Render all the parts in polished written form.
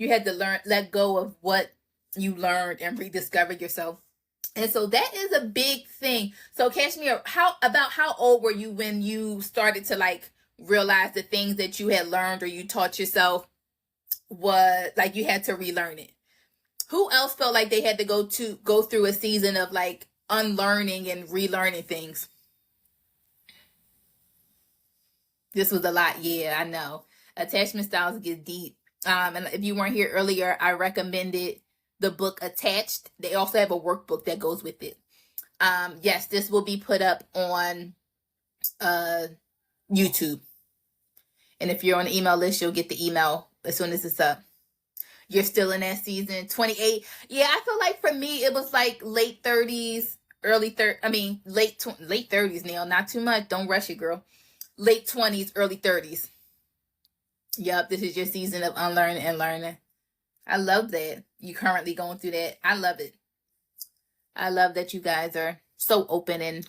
You had to let go of what you learned and rediscover yourself. And so that is a big thing. So Kashmir, how old were you when you started to like realize the things that you had learned or you taught yourself was like you had to relearn it? Who else felt like they had to go through a season of like unlearning and relearning things? This was a lot. Yeah, I know. Attachment styles get deep. And if you weren't here earlier, I recommended the book Attached. They also have a workbook that goes with it. Yes, this will be put up on YouTube. And if you're on the email list, you'll get the email as soon as it's up. You're still in that season, 28. Yeah, I feel like for me, it was like late 30s, late 30s, Neil. Not too much. Don't rush it, girl. Late 20s, early 30s. Yep, this is your season of unlearning and learning. I love that. You currently going through that. I love it. I love that you guys are so open and,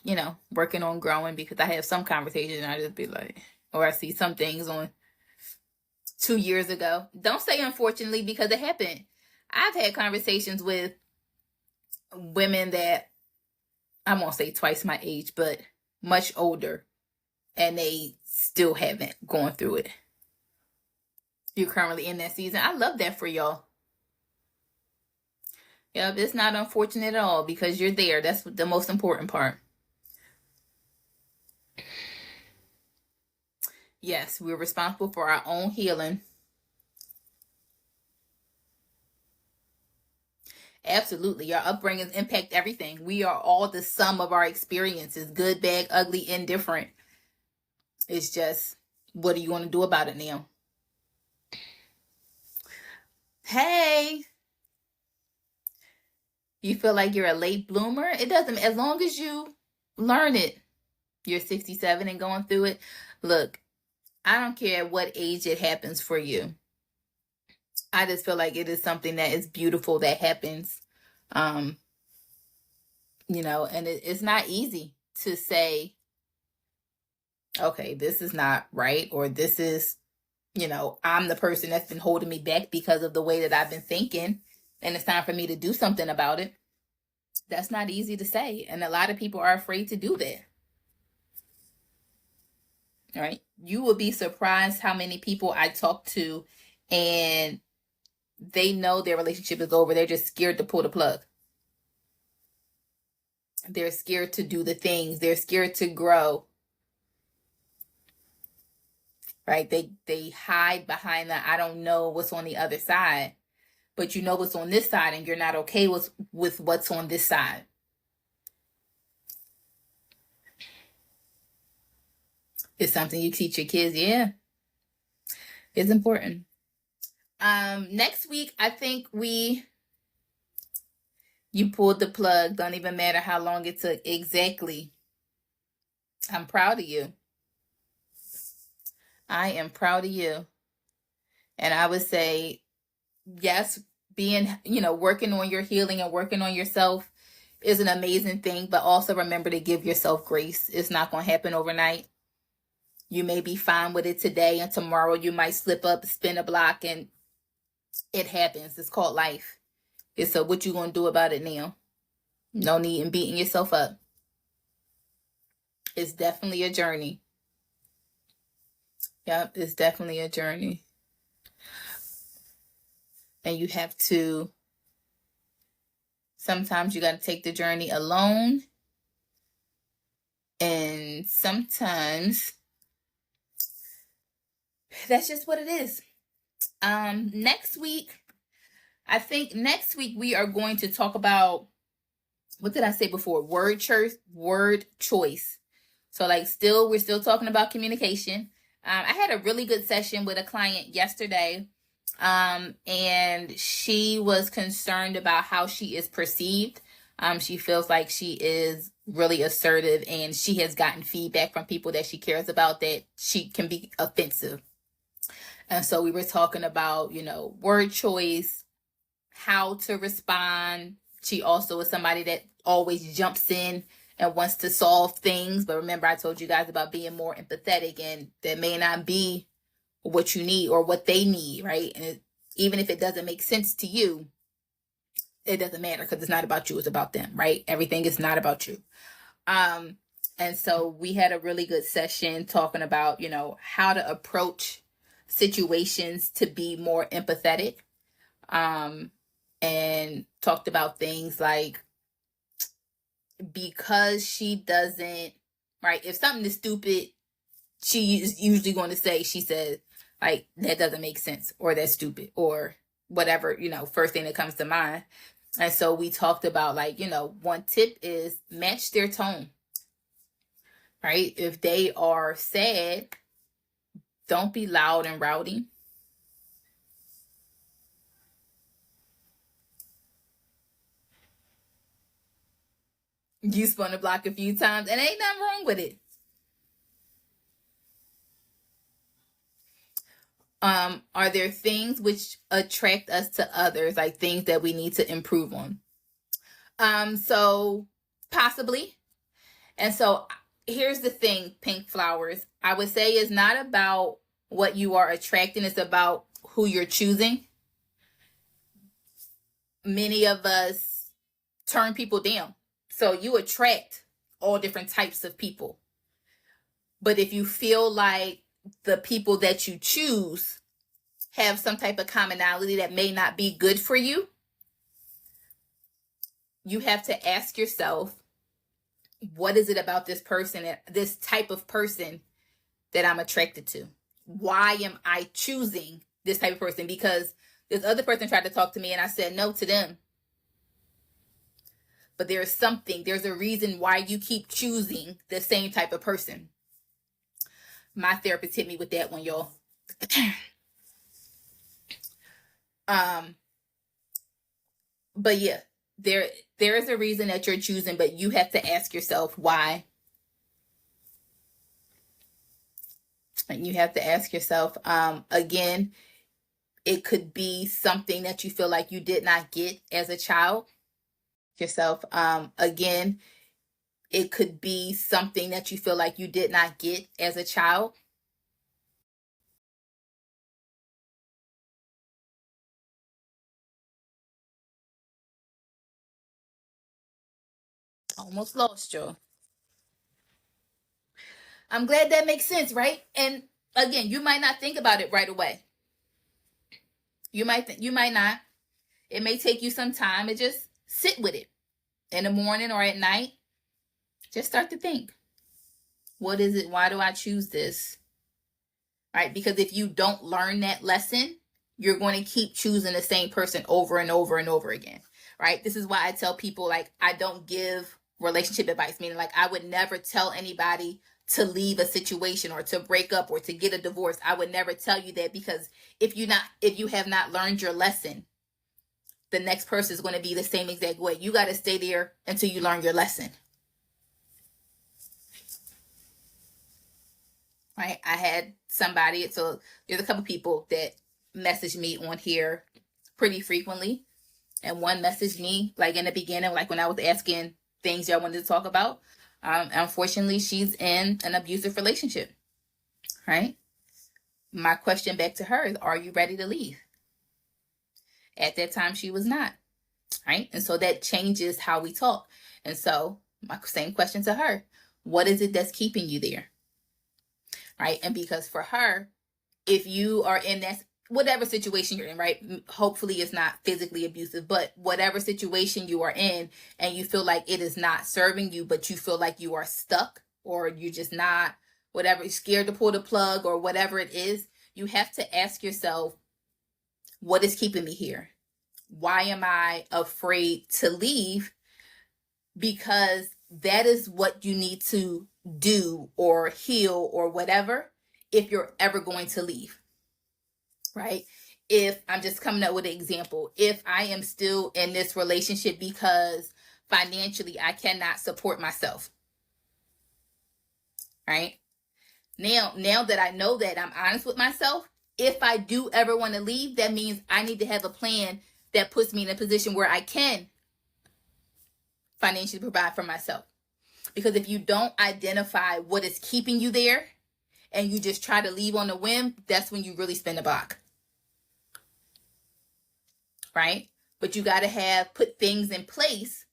working on growing, because I have some conversations and I just be like, or I see some things on 2 years ago. Don't say unfortunately, because it happened. I've had conversations with women that I won't say twice my age, but much older, and they still haven't gone through it. You're currently in that season. I love that for y'all. Yep, it's not unfortunate at all, because you're there. That's the most important part. Yes, we're responsible for our own healing. Absolutely. Your upbringings impact everything. We are all the sum of our experiences, good, bad, ugly, indifferent. It's just, what do you want to do about it now? Hey, you feel like you're a late bloomer? It doesn't, as long as you learn it. You're 67 and going through it. Look, I don't care what age it happens for you. I just feel like it is something that is beautiful that happens. And it's not easy to say, okay, this is not right, or this is, I'm the person that's been holding me back because of the way that I've been thinking, and it's time for me to do something about it. That's not easy to say, and a lot of people are afraid to do that. All right? You will be surprised how many people I talk to, and they know their relationship is over. They're just scared to pull the plug. They're scared to do the things. They're scared to grow. Right? They hide behind the, I don't know what's on the other side. But you know what's on this side, and you're not okay with what's on this side. It's something you teach your kids. Yeah. It's important. Next week, I think you pulled the plug. Don't even matter how long it took. Exactly. I'm proud of you. I am proud of you. And I would say, yes, working on your healing and working on yourself is an amazing thing, but also remember to give yourself grace. It's not going to happen overnight. You may be fine with it today, and tomorrow you might slip up, spin a block, and it happens. It's called life. And so what you going to do about it now? No need in beating yourself up. It's definitely a journey. Yep, it's definitely a journey. And you have to, sometimes you got to take the journey alone. And sometimes that's just what it is. Next week we are going to talk about, what did I say before? Word choice. So we're still talking about communication. I had a really good session with a client yesterday. And she was concerned about how she is perceived. She feels like she is really assertive, and she has gotten feedback from people that she cares about that she can be offensive. And so we were talking about, word choice, how to respond. She also is somebody that always jumps in and wants to solve things. But remember, I told you guys about being more empathetic, and that may not be what you need or what they need, right? And Even if it doesn't make sense to you, it doesn't matter because it's not about you, it's about them, right? Everything is not about you. And so we had a really good session talking about, how to approach situations to be more empathetic. And talked about things like, because she doesn't, right? If something is stupid, she is usually going to say, she said, like, that doesn't make sense, or that's stupid, or whatever, first thing that comes to mind. And so we talked about, like, one tip is match their tone, right? If they are sad, don't be loud and rowdy. You spun the block a few times, and ain't nothing wrong with it. Are there things which attract us to others, like things that we need to improve on? So possibly. And so here's the thing, pink flowers. I would say it's not about what you are attracting, it's about who you're choosing. Many of us turn people down. So you attract all different types of people. But if you feel like the people that you choose have some type of commonality that may not be good for you, you have to ask yourself, what is it about this person, this type of person, that I'm attracted to? Why am I choosing this type of person? Because this other person tried to talk to me and I said no to them. But there's a reason why you keep choosing the same type of person. My therapist hit me with that one, y'all. But yeah, there is a reason that you're choosing, but you have to ask yourself why. And you have to ask yourself, again, it could be something that you feel like you did not get as a child. Yourself, again, it could be something that you feel like you did not get as a child. Almost lost you. I'm glad that makes sense, right? And again, you might not think about it right away. You might not. It may take you some time to just sit with it in the morning or at night. Just start to think. What is it? Why do I choose this? Right? Because if you don't learn that lesson, you're going to keep choosing the same person over and over and over again. Right? This is why I tell people, like, I don't give relationship advice, meaning like I would never tell anybody to leave a situation or to break up or to get a divorce. I would never tell you that, because if you have not learned your lesson, the next person is going to be the same exact way. You got to stay there until you learn your lesson. Right? I had somebody, so there's a couple people that message me on here pretty frequently. And one messaged me like in the beginning, like when I was asking things y'all wanted to talk about. Unfortunately, she's in an abusive relationship. Right? My question back to her is, are you ready to leave? At that time, she was not. Right? And so that changes how we talk. And so my same question to her, what is it that's keeping you there? Right? And because for her, if you are in that, whatever situation you're in, right? Hopefully it's not physically abusive, but whatever situation you are in and you feel like it is not serving you, but you feel like you are stuck, or you're just not, whatever, scared to pull the plug or whatever it is, you have to ask yourself, what is keeping me here? Why am I afraid to leave? Because that is what you need to do or heal or whatever if you're ever going to leave. Right? If I'm just coming up with an example, if I am still in this relationship because financially I cannot support myself, right? Now that I know that, I'm honest with myself. If I do ever want to leave, that means I need to have a plan that puts me in a position where I can financially provide for myself. Because if you don't identify what is keeping you there and you just try to leave on a whim, that's when you really spin the block. right? But you got to put things in place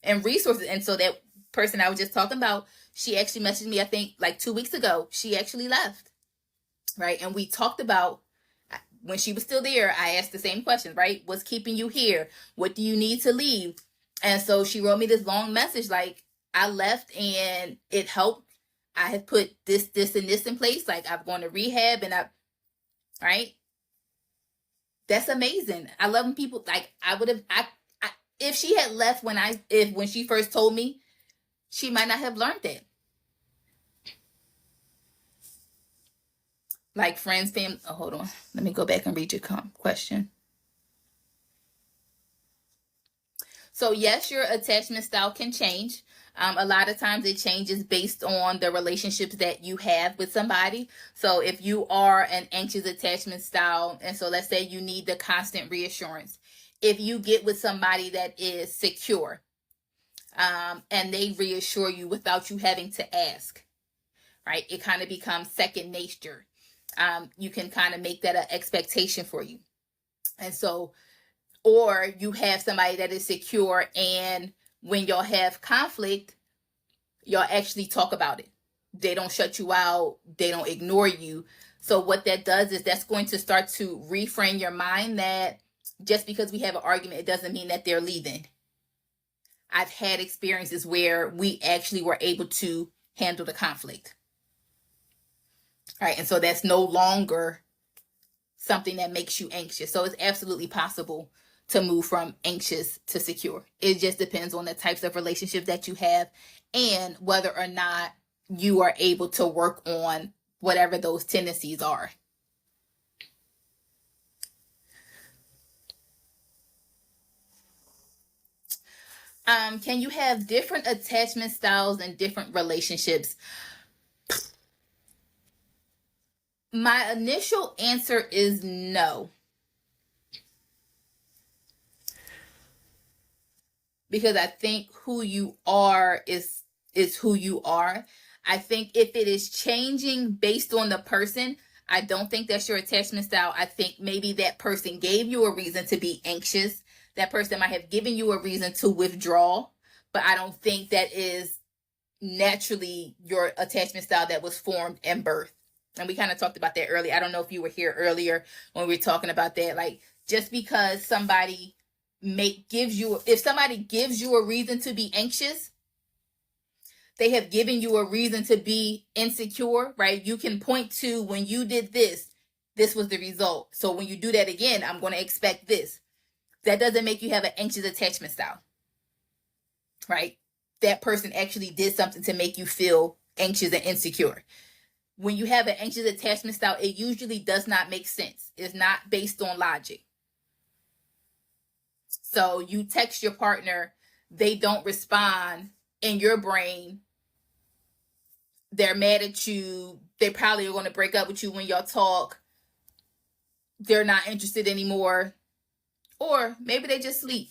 and resources. And so that person I was just talking about, she actually messaged me, I think like 2 weeks ago. She actually left, right? And we talked about, when she was still there, I asked the same question, right? What's keeping you here? What do you need to leave? And so she wrote me this long message like, I left and it helped. I have put this, and this in place. Like, I've gone to rehab and right? That's amazing. I love when people, like, if she had left when she first told me, she might not have learned that. Like friends, family. Oh, hold on. Let me go back and read your question. So yes, your attachment style can change. A lot of times it changes based on the relationships that you have with somebody. So if you are an anxious attachment style, and so let's say you need the constant reassurance, if you get with somebody that is secure, and they reassure you without you having to ask, right? It kind of becomes second nature. You can kind of make that an expectation for you. And so, or you have somebody that is secure, and when y'all have conflict, y'all actually talk about it. They don't shut you out. They don't ignore you. So what that does is that's going to start to reframe your mind that just because we have an argument, it doesn't mean that they're leaving. I've had experiences where we actually were able to handle the conflict. All right, and so that's no longer something that makes you anxious. So it's absolutely possible to move from anxious to secure. It just depends on the types of relationships that you have and whether or not you are able to work on whatever those tendencies are. Can you have different attachment styles and different relationships? My initial answer is no. Because I think who you are is who you are. I think if it is changing based on the person, I don't think that's your attachment style. I think maybe that person gave you a reason to be anxious. That person might have given you a reason to withdraw, but I don't think that is naturally your attachment style that was formed in birth. And we kind of talked about that earlier. I don't know if you were here earlier when we were talking about that. Like, just because somebody if somebody gives you a reason to be anxious, they have given you a reason to be insecure, right? You can point to, when you did this was the result. So when you do that again, I'm going to expect this. That doesn't make you have an anxious attachment style, right? That person actually did something to make you feel anxious and insecure. When you have an anxious attachment style, it usually does not make sense. It's not based on logic. So you text your partner, they don't respond. In your brain, they're mad at you. They probably are going to break up with you when y'all talk. They're not interested anymore. Or maybe they just sleep.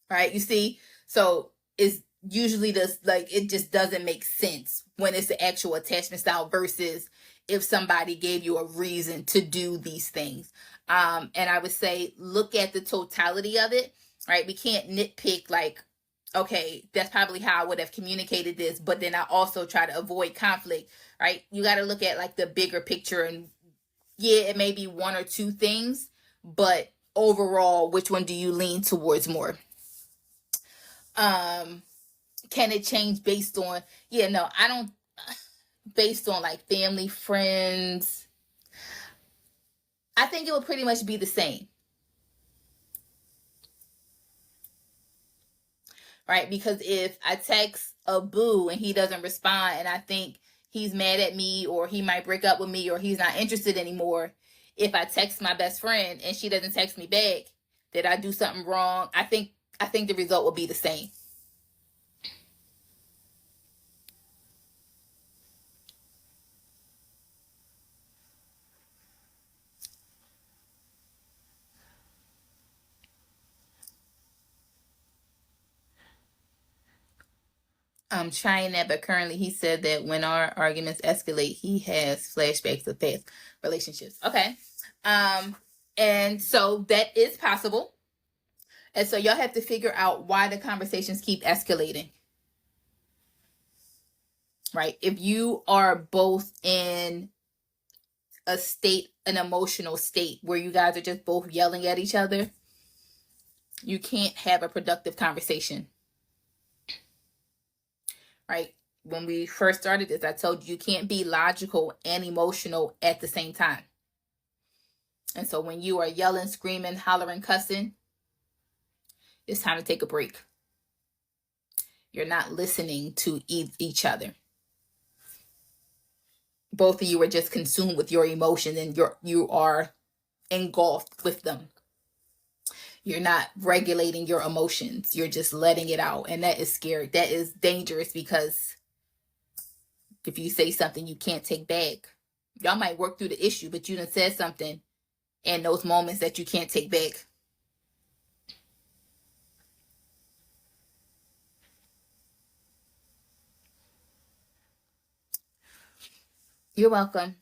Right? You see? So it's usually it just doesn't make sense when it's the actual attachment style versus if somebody gave you a reason to do these things. And I would say, look at the totality of it, right? We can't nitpick like, okay, that's probably how I would have communicated this, but then I also try to avoid conflict, right? You got to look at like the bigger picture, and yeah, it may be one or two things, but overall, which one do you lean towards more? Can it change based on, no, I don't, based on like family, friends. I think it would pretty much be the same. Right? Because if I text a boo and he doesn't respond and I think he's mad at me or he might break up with me or he's not interested anymore, if I text my best friend and she doesn't text me back, did I do something wrong? I think the result will be the same. I'm trying that, but currently he said that when our arguments escalate, he has flashbacks of past relationships. Okay. And so that is possible. And so y'all have to figure out why the conversations keep escalating. Right? If you are both in a state, an emotional state where you guys are just both yelling at each other, you can't have a productive conversation. Right? When we first started this, I told you can't be logical and emotional at the same time. And so when you are yelling, screaming, hollering, cussing, it's time to take a break. You're not listening to each other. Both of you are just consumed with your emotions, and you are engulfed with them. You're not regulating your emotions. You're just letting it out. And that is scary. That is dangerous, because if you say something you can't take back, y'all might work through the issue, but you done said something in those moments that you can't take back. You're welcome.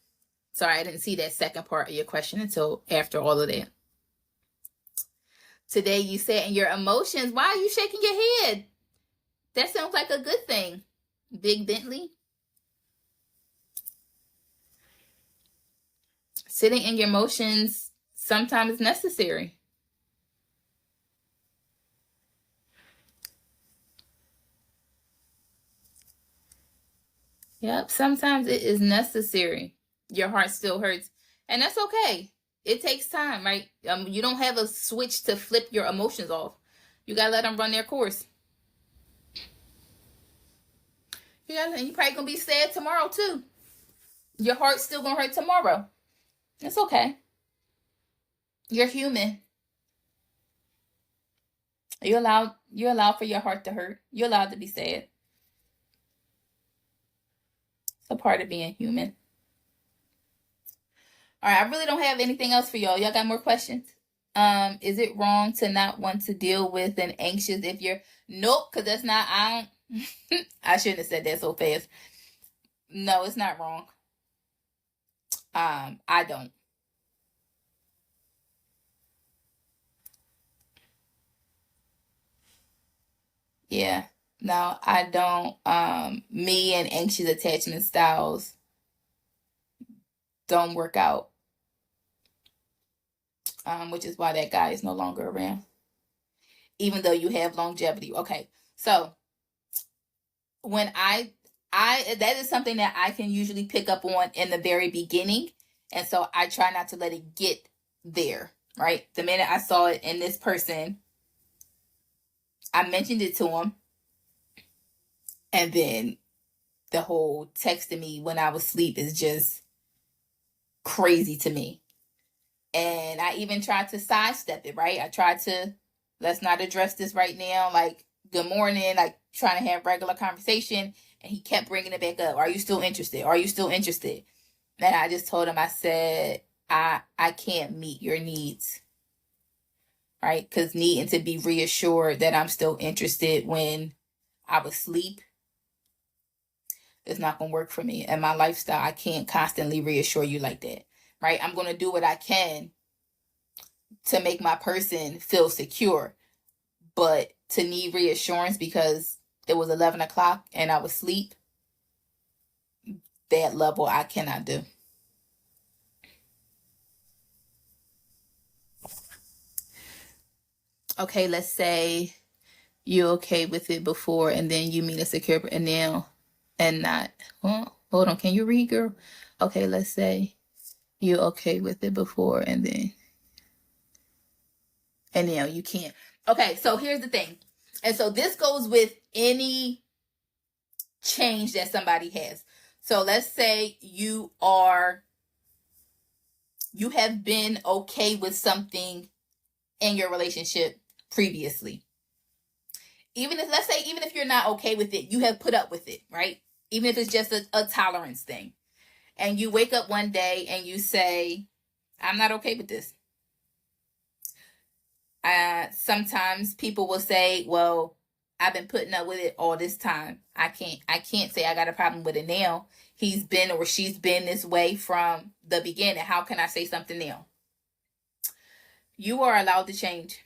Sorry, I didn't see that second part of your question until after all of that. Today you said in your emotions, why are you shaking your head? That sounds like a good thing. Big Bentley. Sitting in your emotions sometimes necessary. Yep, sometimes it is necessary. Your heart still hurts, and that's okay. It takes time, right? You don't have a switch to flip your emotions off. You gotta let them run their course. And you're probably gonna be sad tomorrow too. Your heart's still gonna hurt tomorrow. It's okay. You're human. You're allowed for your heart to hurt. You're allowed to be sad. It's a part of being human. All right, I really don't have anything else for y'all. Y'all got more questions? Is it wrong to not want to deal with an anxious if you're nope, because that's not I don't I shouldn't have said that so fast. No, it's not wrong. I don't. Yeah. No, I don't. Me and anxious attachment styles don't work out. Which is why that guy is no longer around. Even though you have longevity. Okay. So when I that is something that I can usually pick up on in the very beginning. And so I try not to let it get there, right? The minute I saw it in this person, I mentioned it to him. And then the whole texting me when I was asleep is just crazy to me. And I even tried to sidestep it, right? I tried to, let's not address this right now. Like, good morning, like trying to have regular conversation. And he kept bringing it back up. Are you still interested? Are you still interested? And I just told him, I said, I can't meet your needs. Right? Because needing to be reassured that I'm still interested when I was asleep is not going to work for me. And my lifestyle, I can't constantly reassure you like that. Right? I'm going to do what I can to make my person feel secure. But to need reassurance because it was 11 o'clock and I was asleep, that level I cannot do. Okay, let's say you're okay with it before and then you meet a secure and now and not. Well, hold on, can you read, girl? Okay, let's say you're okay with it before and now you can't. Okay, so here's the thing. And so this goes with any change that somebody has. So let's say you have been okay with something in your relationship previously. Even if you're not okay with it, you have put up with it, right? Even if it's just a tolerance thing. And you wake up one day and you say, I'm not okay with this. Sometimes people will say, well, I've been putting up with it all this time. I can't say I got a problem with it now. He's been or she's been this way from the beginning. How can I say something now? You are allowed to change.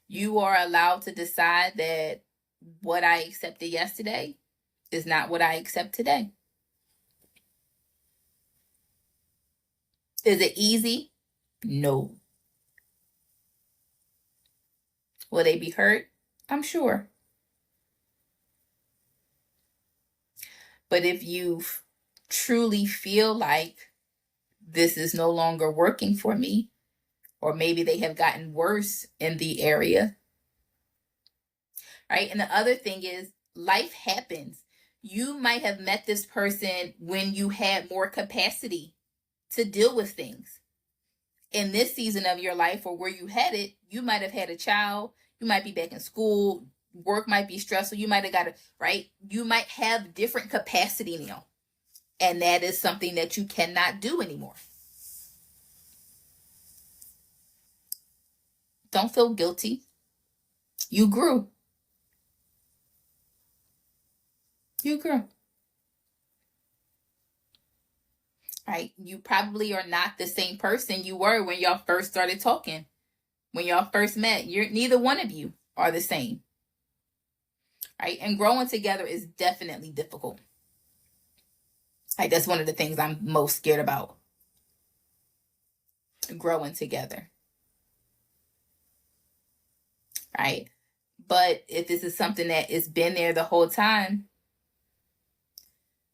You are allowed to decide that what I accepted yesterday is not what I accept today. Is it easy? No. Will they be hurt? I'm sure. But if you truly feel like this is no longer working for me, or maybe they have gotten worse in the area, right? And the other thing is, life happens. You might have met this person when you had more capacity to deal with things. In this season of your life, or where you had it, you might have had a child, you might be back in school, work might be stressful, you might have got it, right? You might have different capacity now. And that is something that you cannot do anymore. Don't feel guilty. You grew. You grew. Right? You probably are not the same person you were when y'all first started talking. When y'all first met, neither one of you are the same. Right? And growing together is definitely difficult. Like, that's one of the things I'm most scared about. Growing together. Right? But if this is something that has been there the whole time,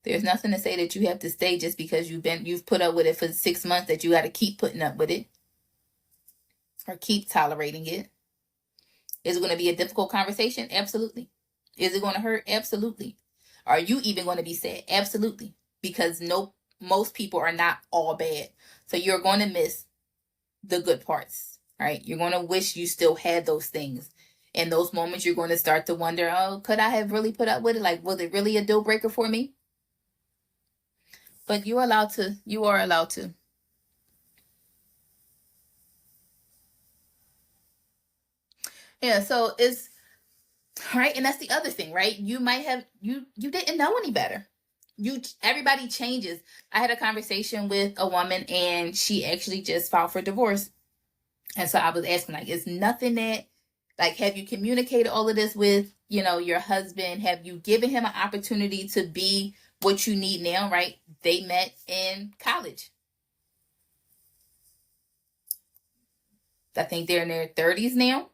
there's nothing to say that you have to stay just because you've put up with it for 6 months, that you got to keep putting up with it or keep tolerating it. Is it going to be a difficult conversation? Absolutely. Is it going to hurt? Absolutely. Are you even going to be sad? Absolutely. Because most people are not all bad. So you're going to miss the good parts, right? You're going to wish you still had those things. In those moments, you're going to start to wonder, oh, could I have really put up with it? Like, was it really a deal breaker for me? But you are allowed to. Yeah, so it's right, and that's the other thing, right? You might have you didn't know any better. Everybody changes. I had a conversation with a woman, and she actually just filed for divorce. And so I was asking, like, is nothing that, like, have you communicated all of this with, your husband? Have you given him an opportunity to be what you need now, right? They met in college. I think they're in their 30s now.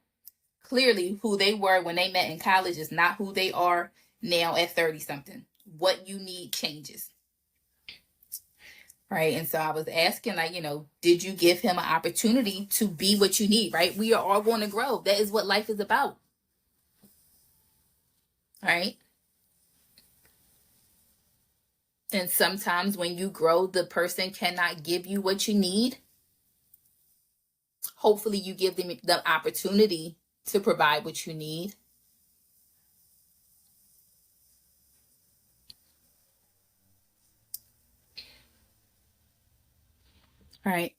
Clearly, who they were when they met in college is not who they are now at 30 something. What you need changes. Right. And so I was asking, like, did you give him an opportunity to be what you need? Right. We are all going to grow. That is what life is about. Right. And sometimes when you grow, the person cannot give you what you need. Hopefully you give them the opportunity to provide what you need. Right.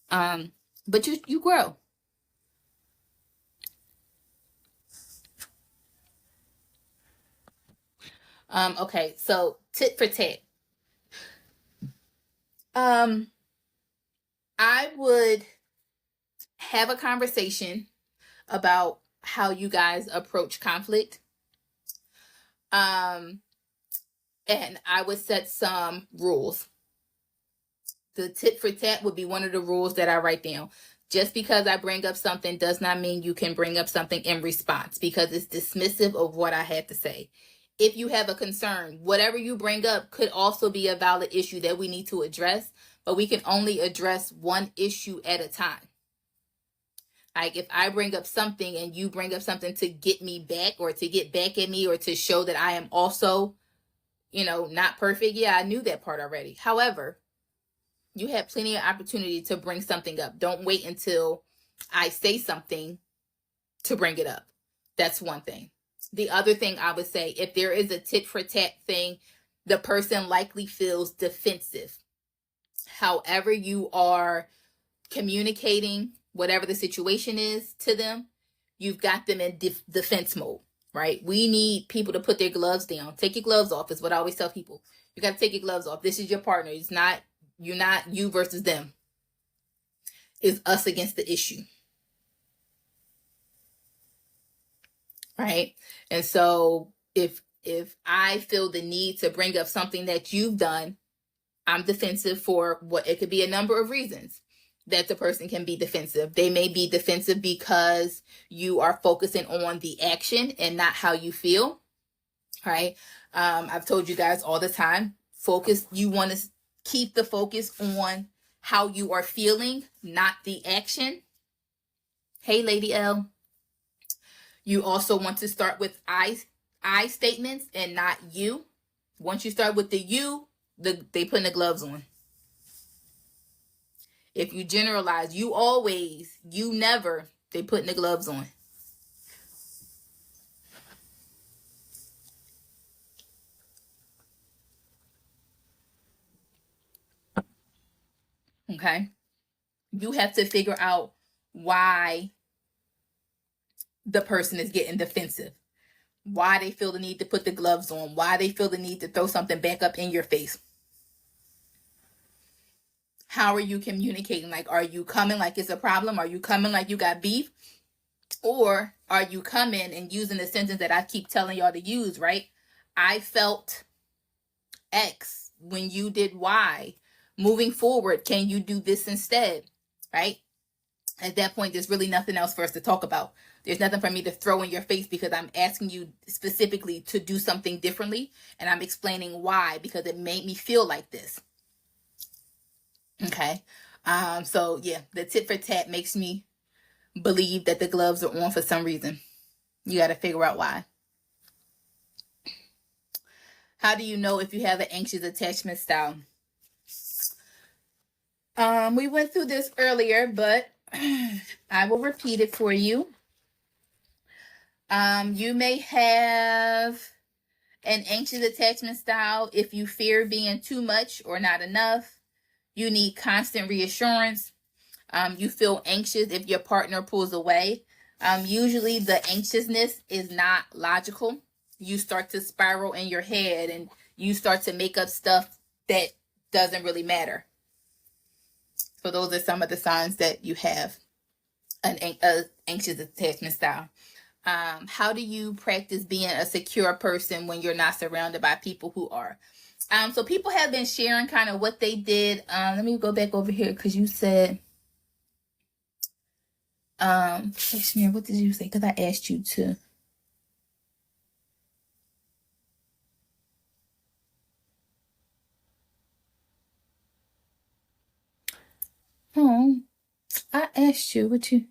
But you grow. Okay, so tit for tat. I would have a conversation about how you guys approach conflict. And I would set some rules. The tit for tat would be one of the rules that I write down. Just because I bring up something does not mean you can bring up something in response, because it's dismissive of what I had to say. If you have a concern, whatever you bring up could also be a valid issue that we need to address, but we can only address one issue at a time. Like, if I bring up something and you bring up something to get me back, or to get back at me, or to show that I am also, not perfect. Yeah, I knew that part already. However, you have plenty of opportunity to bring something up. Don't wait until I say something to bring it up. That's one thing. The other thing I would say, if there is a tit for tat thing, the person likely feels defensive. However you are communicating whatever the situation is to them, you've got them in defense mode, right? We need people to put their gloves down. Take your gloves off is what I always tell people. You got to take your gloves off. This is your partner. It's not You're not you versus them. It's us against the issue. Right? And so if I feel the need to bring up something that you've done, I'm defensive for what it could be a number of reasons that the person can be defensive. They may be defensive because you are focusing on the action and not how you feel. Right? I've told you guys all the time, focus, you want to keep the focus on how you are feeling, not the action. Hey, Lady L. You also want to start with I statements and not you. Once you start with the you, they putting the gloves on. If you generalize, you always, you never, they putting the gloves on. Okay? You have to figure out why the person is getting defensive, why they feel the need to put the gloves on, why they feel the need to throw something back up in your face. How are you communicating? Like, are you coming like it's a problem? Are you coming like you got beef? Or are you coming and using the sentence that I keep telling y'all to use, right? I felt X when you did Y. Moving forward, can you do this instead? Right? At that point, there's really nothing else for us to talk about. There's nothing for me to throw in your face because I'm asking you specifically to do something differently. And I'm explaining why, because it made me feel like this. Okay. So yeah, the tit for tat makes me believe that the gloves are on for some reason. You got to figure out why. How do you know if you have an anxious attachment style? We went through this earlier, but I will repeat it for you. You may have an anxious attachment style if you fear being too much or not enough. You need constant reassurance. You feel anxious if your partner pulls away. Usually the anxiousness is not logical. You start to spiral in your head and you start to make up stuff that doesn't really matter. So those are some of the signs that you have an anxious attachment style. How do you practice being a secure person when you're not surrounded by people who are? So people have been sharing kind of what they did. Let me go back over here because you said, Kashmir, what did you say? Because I asked you to. Oh, I asked you what you.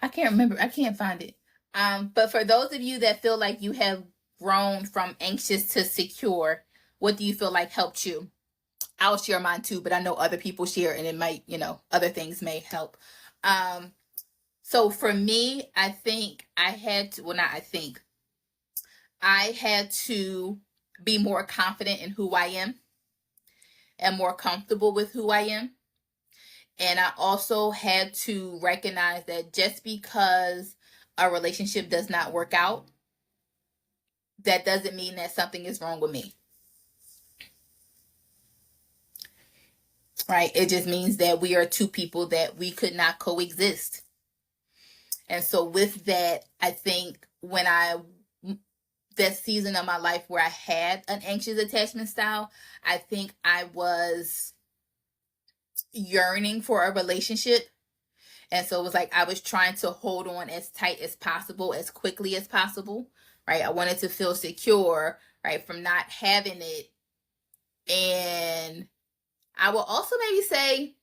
I can't remember. I can't find it. But for those of you that feel like you have grown from anxious to secure, what do you feel like helped you? I'll share mine too, but I know other people share and it might, other things may help. So for me, I think I had to, well, not I think, I had to be more confident in who I am and more comfortable with who I am. And I also had to recognize that just because a relationship does not work out, that doesn't mean that something is wrong with me. Right? It just means that we are two people that we could not coexist. And so with that, I think that season of my life where I had an anxious attachment style, I think I was yearning for a relationship. And so it was like I was trying to hold on as tight as possible, as quickly as possible, right? I wanted to feel secure, right, from not having it. And I will also maybe say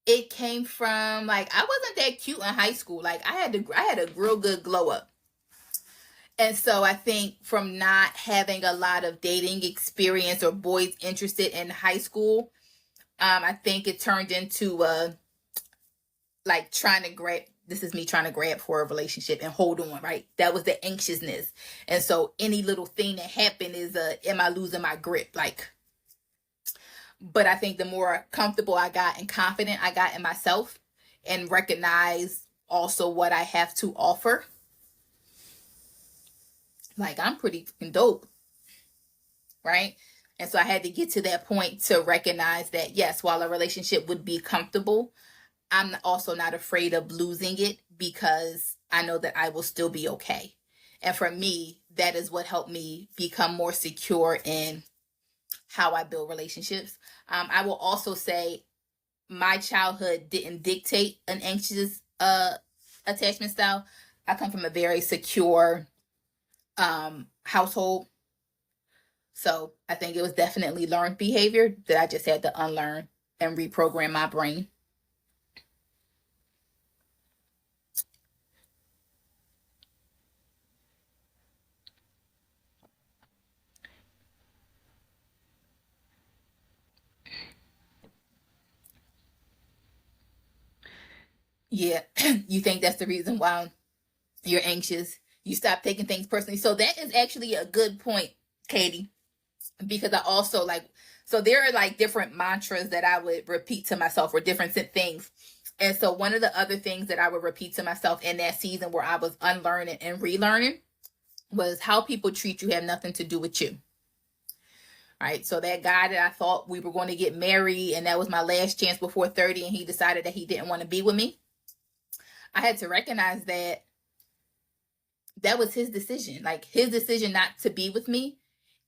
it came from, like, I wasn't that cute in high school. Like, I had a real good glow up. And so I think from not having a lot of dating experience or boys interested in high school, I think it turned into like trying to grab, this is me trying to grab for a relationship and hold on, right? That was the anxiousness. And so any little thing that happened is, am I losing my grip? But I think the more comfortable I got and confident I got in myself and recognize also what I have to offer, like I'm pretty fucking dope, right? And so I had to get to that point to recognize that, yes, while a relationship would be comfortable, I'm also not afraid of losing it because I know that I will still be okay. And for me, that is what helped me become more secure in how I build relationships. I will also say my childhood didn't dictate an anxious attachment style. I come from a very secure household. So I think it was definitely learned behavior that I just had to unlearn and reprogram my brain. Yeah, you think that's the reason why you're anxious. You stop taking things personally. So that is actually a good point, Katie, because I also like, so there are like different mantras that I would repeat to myself or different things. And so one of the other things that I would repeat to myself in that season where I was unlearning and relearning was how people treat you have nothing to do with you. Right. So that guy that I thought we were going to get married and that was my last chance before 30 and he decided that he didn't want to be with me. I had to recognize that that was his decision. Like his decision not to be with me.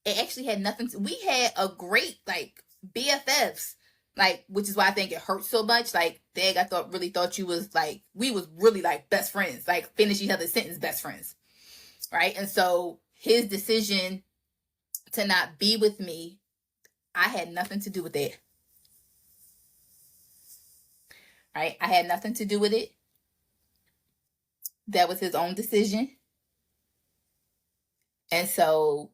It actually had nothing to, we had a great like BFFs. Like, which is why I think it hurts so much. Like, Dag, I really thought you was like, we was really like best friends, like finish each other's sentence best friends. Right. And so his decision to not be with me, I had nothing to do with it. Right. I had nothing to do with it. That was his own decision. And so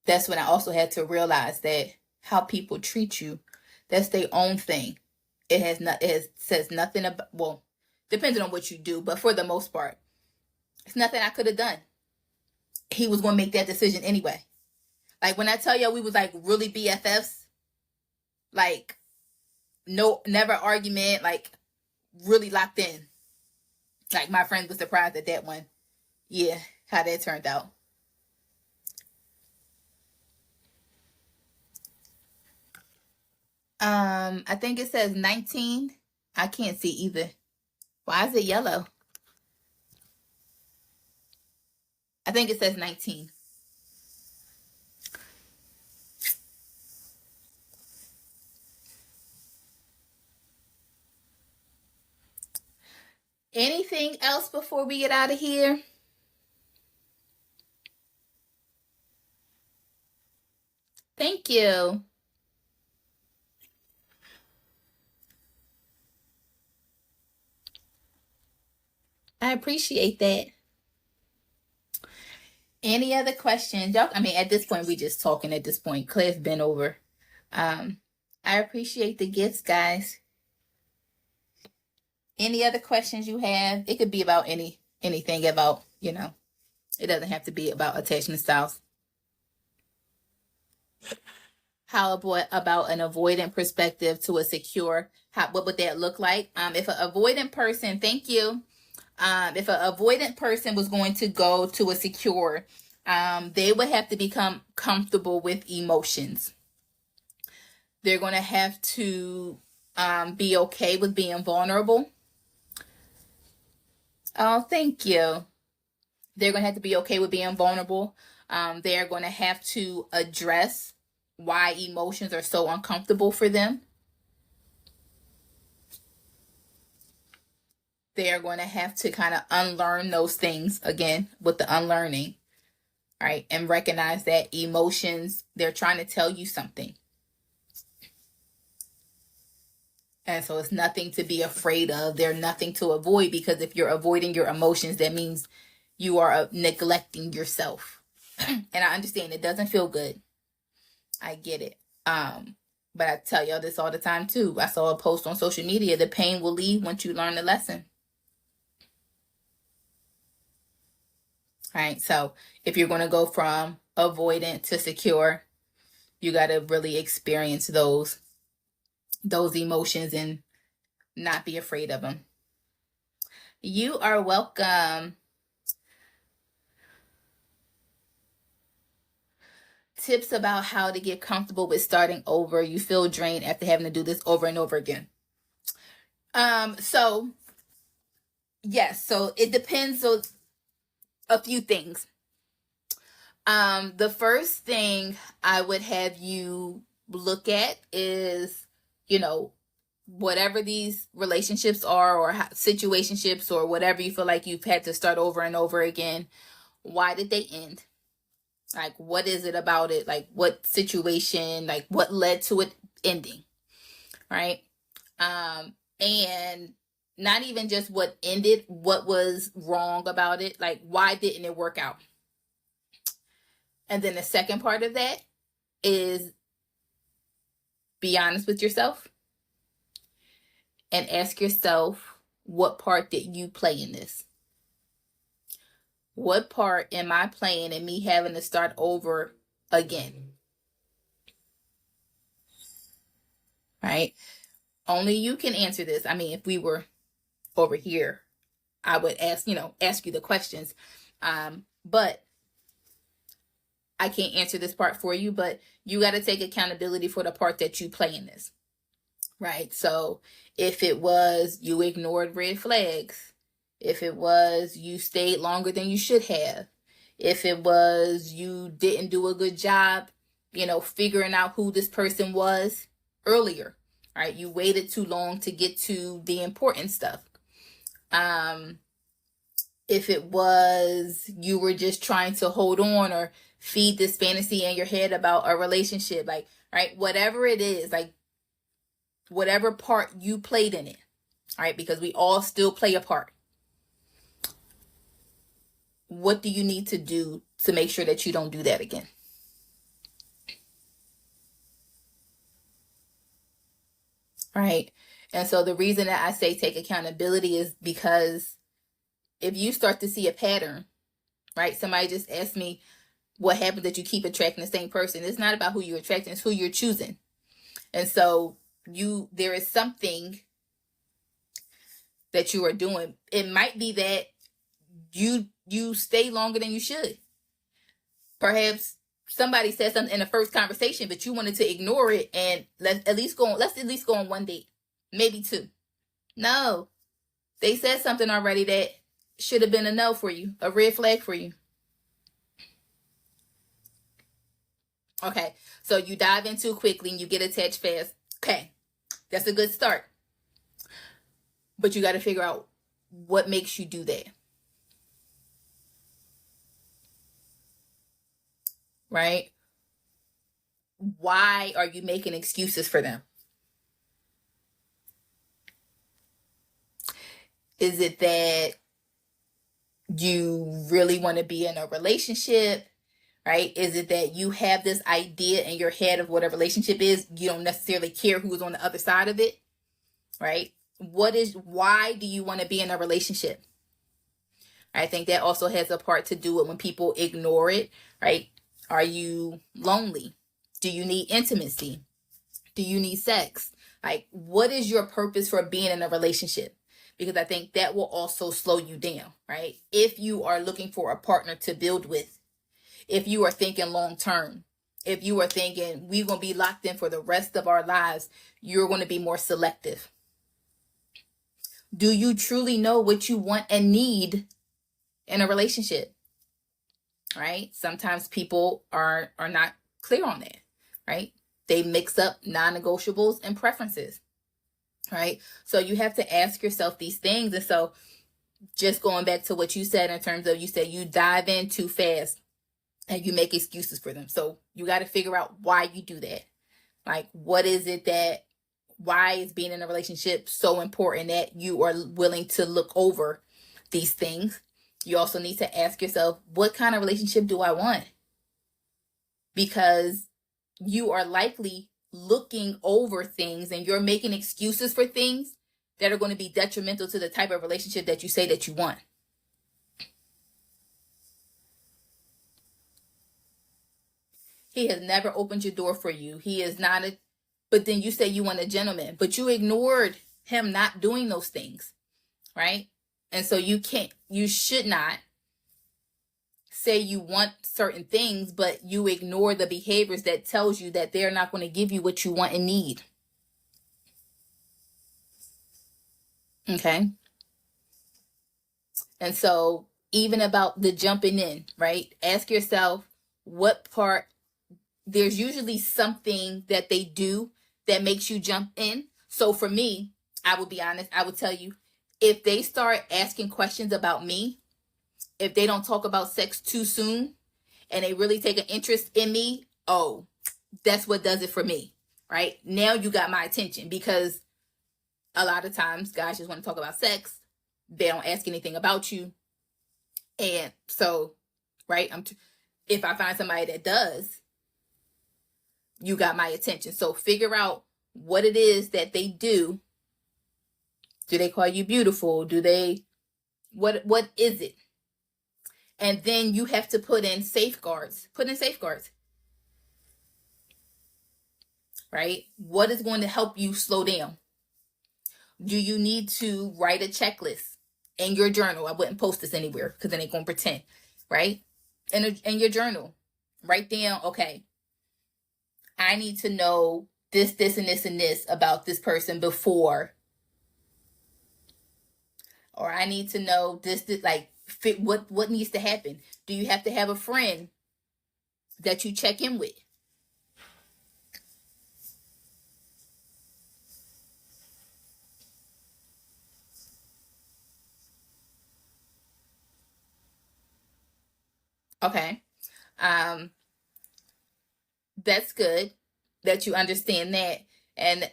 that's when I also had to realize that how people treat you, that's their own thing. It says nothing about, well, depending on what you do, but for the most part, it's nothing I could have done. He was going to make that decision anyway. Like when I tell you we was like really BFFs, like no, never argument, like really locked in. Like my friends were surprised at that one. Yeah, how that turned out. I think it says 19. I can't see either. Why is it yellow? I think it says 19. Anything else before we get out of here? Thank you. I appreciate that. Any other questions? Y'all, I mean, at this point, we just talking at this point. Claire's been over. Um, I appreciate the gifts, guys. Any other questions you have? It could be about anything about, it doesn't have to be about attachment styles. How about an avoidant perspective to a secure? What would that look like? If an avoidant person, thank you. If an avoidant person was going to go to a secure, they would have to become comfortable with emotions. They're going to have to be okay with being vulnerable. Oh, thank you. They're going to have to be okay with being vulnerable. They're going to have to address why emotions are so uncomfortable for them. They are going to have to kind of unlearn those things again with the unlearning, right? And recognize that emotions, they're trying to tell you something. And so it's nothing to be afraid of. They're nothing to avoid, because if you're avoiding your emotions, that means you are neglecting yourself. And I understand it doesn't feel good. I get it. But I tell y'all this all the time too. I saw a post on social media, the pain will leave once you learn the lesson. Right? So if you're going to go from avoidant to secure, you got to really experience those emotions and not be afraid of them. You are welcome. tips about how to get comfortable with starting over. You feel drained after having to do this over and over again. So yes, so it depends on a few things. The first thing I would have you look at is, whatever these relationships are, or situationships, or whatever you feel like you've had to start over and over again. Why did they end? Like, what is it about it? Like, what situation, like what led to it ending, right? And not even just what ended, what was wrong about it? Like, why didn't it work out? And then the second part of that is be honest with yourself and ask yourself, what part did you play in this? What part am I playing in me having to start over again? Right? Only you can answer this. I mean, if we were over here, I would ask you the questions. But I can't answer this part for you, but you got to take accountability for the part that you play in this. Right? So if it was you ignored red flags, if it was you stayed longer than you should have, if it was you didn't do a good job, figuring out who this person was earlier, right? You waited too long to get to the important stuff. If it was you were just trying to hold on or feed this fantasy in your head about a relationship, like, right, whatever it is, like whatever part you played in it, right? Because we all still play a part. What do you need to do to make sure that you don't do that again? Right? And so the reason that I say take accountability is because if you start to see a pattern, right? Somebody just asked me what happens that you keep attracting the same person. It's not about who you're attracting, it's who you're choosing. And so there is something that you are doing. It might be that you stay longer than you should. Perhaps somebody said something in the first conversation, but you wanted to ignore it and let's at least go on one date, maybe two. No, they said something already that should have been a no for you, a red flag for you. Okay, so you dive in too quickly and you get attached fast. Okay, that's a good start. But you got to figure out what makes you do that. Right? Why are you making excuses for them? Is it that you really want to be in a relationship? Right? Is it that you have this idea in your head of what a relationship is? You don't necessarily care who's on the other side of it. Right? Why do you want to be in a relationship? I think that also has a part to do with when people ignore it, right? Are you lonely? Do you need intimacy? Do you need sex? Like, what is your purpose for being in a relationship? Because I think that will also slow you down, right? If you are looking for a partner to build with, if you are thinking long term, if you are thinking we're going to be locked in for the rest of our lives, you're going to be more selective. Do you truly know what you want and need in a relationship? Right? Sometimes people are not clear on that, right? They mix up non-negotiables and preferences, right? So you have to ask yourself these things. And so just going back to what you said in terms of, you said you dive in too fast and you make excuses for them. So you got to figure out why you do that. Like, what is it why is being in a relationship so important that you are willing to look over these things? You also need to ask yourself, what kind of relationship do I want? Because you are likely looking over things and you're making excuses for things that are going to be detrimental to the type of relationship that you say that you want. He has never opened your door for you. He is not but then you say you want a gentleman, but you ignored him not doing those things, right? And so you should not say you want certain things, but you ignore the behaviors that tells you that they're not going to give you what you want and need. Okay. And so even about the jumping in, right? Ask yourself what part, there's usually something that they do that makes you jump in. So for me, I would be honest, I would tell you, if they start asking questions about me, if they don't talk about sex too soon and they really take an interest in me, oh, that's what does it for me, right? Now you got my attention, because a lot of times guys just want to talk about sex. They don't ask anything about you. And so, right, if I find somebody that does, you got my attention. So figure out what it is that they do. Do they call you beautiful? Do they, what is it? And then you have to put in safeguards. Right? What is going to help you slow down? Do you need to write a checklist in your journal? I wouldn't post this anywhere because then they're going to pretend, right? In your journal, write down, okay, I need to know this, this, and this, and this about this person before. Or I need to know this like, fit what needs to happen. Do you have to have a friend that you check in with? Okay. That's good that you understand that. And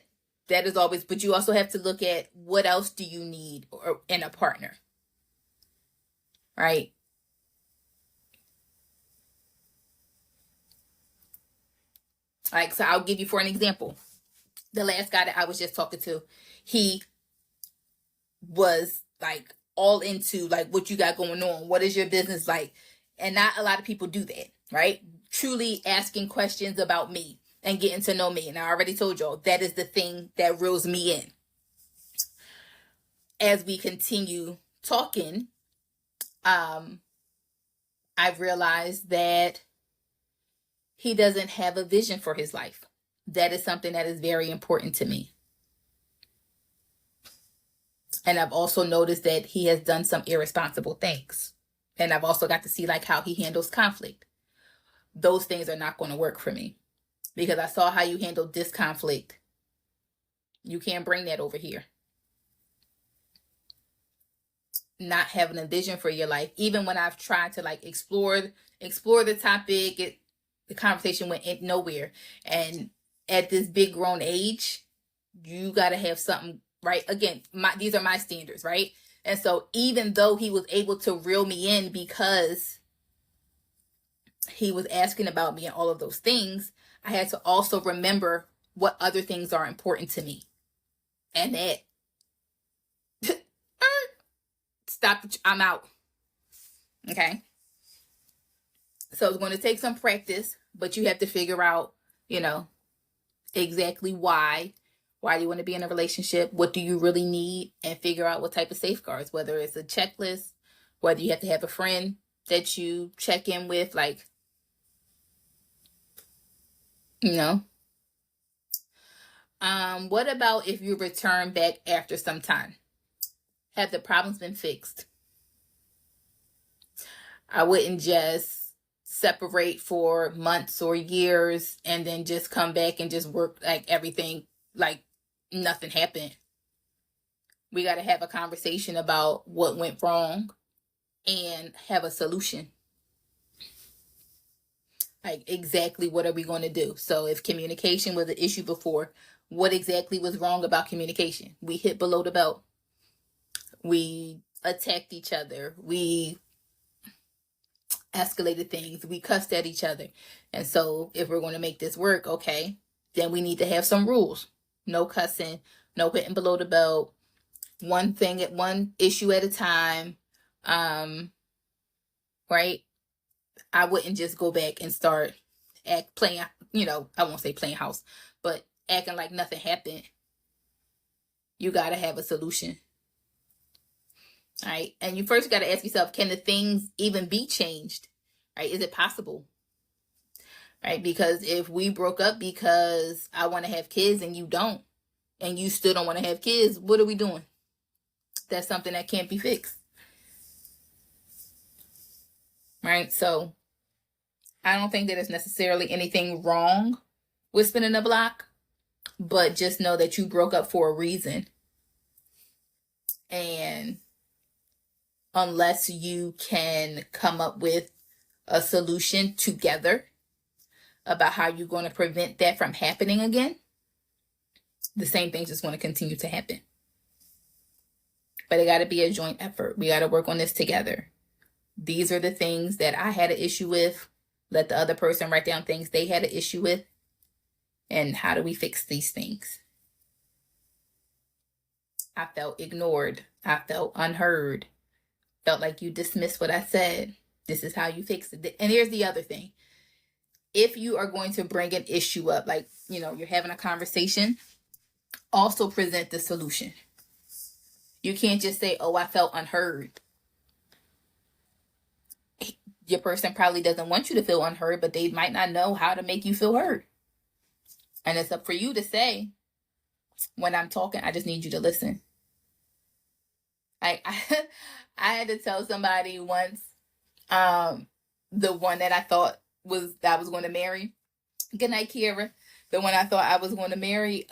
that is always, but you also have to look at what else do you need in a partner, right? Like, so I'll give you for an example. The last guy that I was just talking to, he was like all into like what you got going on. What is your business like? And not a lot of people do that, right? Truly asking questions about me and getting to know me. And I already told y'all that is the thing that reels me in. As we continue talking, I've realized that he doesn't have a vision for his life. That is something that is very important to me. And I've also noticed that he has done some irresponsible things. And I've also got to see like how he handles conflict. Those things are not going to work for me, because I saw how you handled this conflict. You can't bring that over here. Not having a vision for your life. Even when I've tried to like explore the topic, the conversation went nowhere. And at this big grown age, you got to have something, right? Again, these are my standards, right? And so even though he was able to reel me in because he was asking about me and all of those things, I had to also remember what other things are important to me. And that, stop, I'm out. Okay. So it's going to take some practice, but you have to figure out, exactly why do you want to be in a relationship? What do you really need? And figure out what type of safeguards, whether it's a checklist, whether you have to have a friend that you check in with, like, what about if you return back after some time? Have the problems been fixed? I wouldn't just separate for months or years and then just come back and just work like everything like nothing happened. We got to have a conversation about what went wrong and have a solution. Like, exactly what are we going to do? So if communication was an issue before, what exactly was wrong about communication? We hit below the belt. We attacked each other. We escalated things. We cussed at each other. And so if we're going to make this work, okay, then we need to have some rules. No cussing, no hitting below the belt, one issue at a time. Right? I wouldn't just go back and start playing, I won't say playing house, but acting like nothing happened. You got to have a solution. All right. And you first got to ask yourself, can the things even be changed? right? Is it possible? Right? Because if we broke up because I want to have kids and you don't, and you still don't want to have kids, what are we doing? That's something that can't be fixed. Right? So I don't think that there's necessarily anything wrong with spinning the block, but just know that you broke up for a reason. And unless you can come up with a solution together about how you're going to prevent that from happening again, the same thing's just going to continue to happen. But it got to be a joint effort. We got to work on this together. These are the things that I had an issue with. Let the other person write down things they had an issue with. And how do we fix these things? I felt ignored. I felt unheard. Felt like you dismissed what I said. This is how you fix it. And here's the other thing. If you are going to bring an issue up, like, you're having a conversation, also present the solution. You can't just say, oh, I felt unheard. Your person probably doesn't want you to feel unheard, but they might not know how to make you feel heard. And it's up for you to say, when I'm talking, I just need you to listen. I had to tell somebody once, the one that I thought I was going to marry. Good night, Kiera. The one I thought I was going to marry,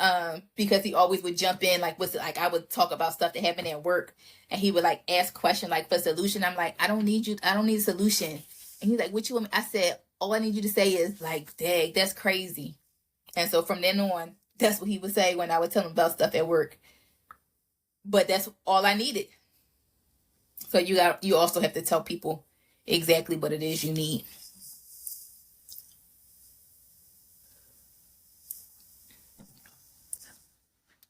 because he always would jump in, like, I would talk about stuff that happened at work, and he would like ask questions like for solution. I'm like, I don't need a solution. And he's like, what you want me? I said, all I need you to say is like, dang, that's crazy. And so from then on, that's what he would say when I would tell him about stuff at work. But that's all I needed. So you also have to tell people exactly what it is you need.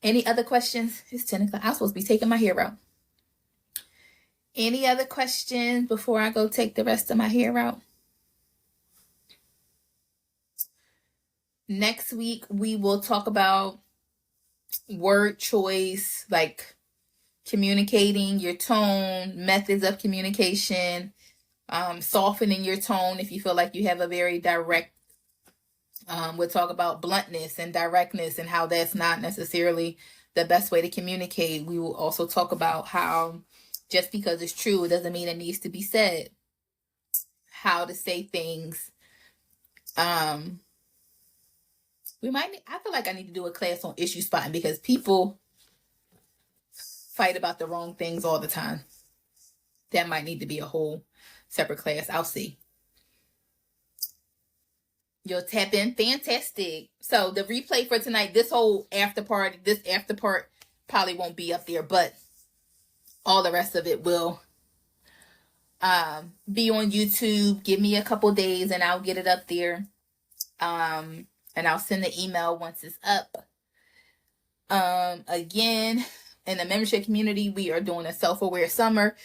Any other questions? It's 10 o'clock. I'm supposed to be taking my hair out. Any other questions before I go take the rest of my hair out? Next week, we will talk about word choice, like communicating your tone, methods of communication, softening your tone if you feel like you have a very direct. We'll talk about bluntness and directness and how that's not necessarily the best way to communicate. We will also talk about how just because it's true, it doesn't mean it needs to be said. How to say things. I feel like I need to do a class on issue spotting because people fight about the wrong things all the time. That might need to be a whole separate class. I'll see. You'll tap in. Fantastic. So the replay for tonight, this after part probably won't be up there, but all the rest of it will be on YouTube. Give me a couple days and I'll get it up there. And I'll send the email once it's up. Again, in the membership community, we are doing a self-aware summer.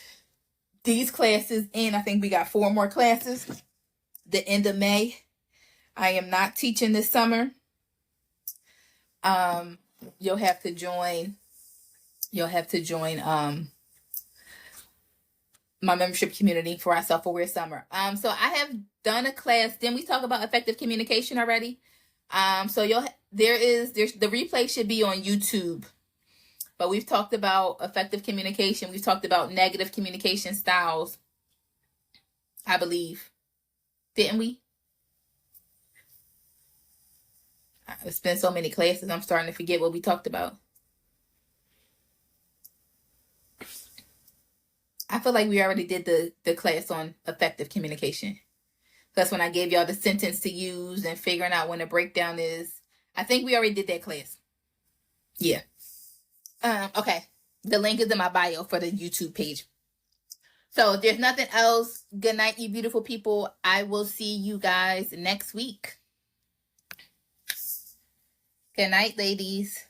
These classes I think we got 4 more classes. The end of May. I am not teaching this summer. You'll have to join my membership community for our self-aware summer. So I have done a class. Didn't we talk about effective communication already? So the replay should be on YouTube. But we've talked about effective communication. We've talked about negative communication styles, I believe. Didn't we? It's been so many classes, I'm starting to forget what we talked about. I feel like we already did the class on effective communication. That's when I gave y'all the sentence to use and figuring out when the breakdown is. I think we already did that class. Yeah. Okay. The link is in my bio for the YouTube page. So if there's nothing else, good night, you beautiful people. I will see you guys next week. Good night, ladies.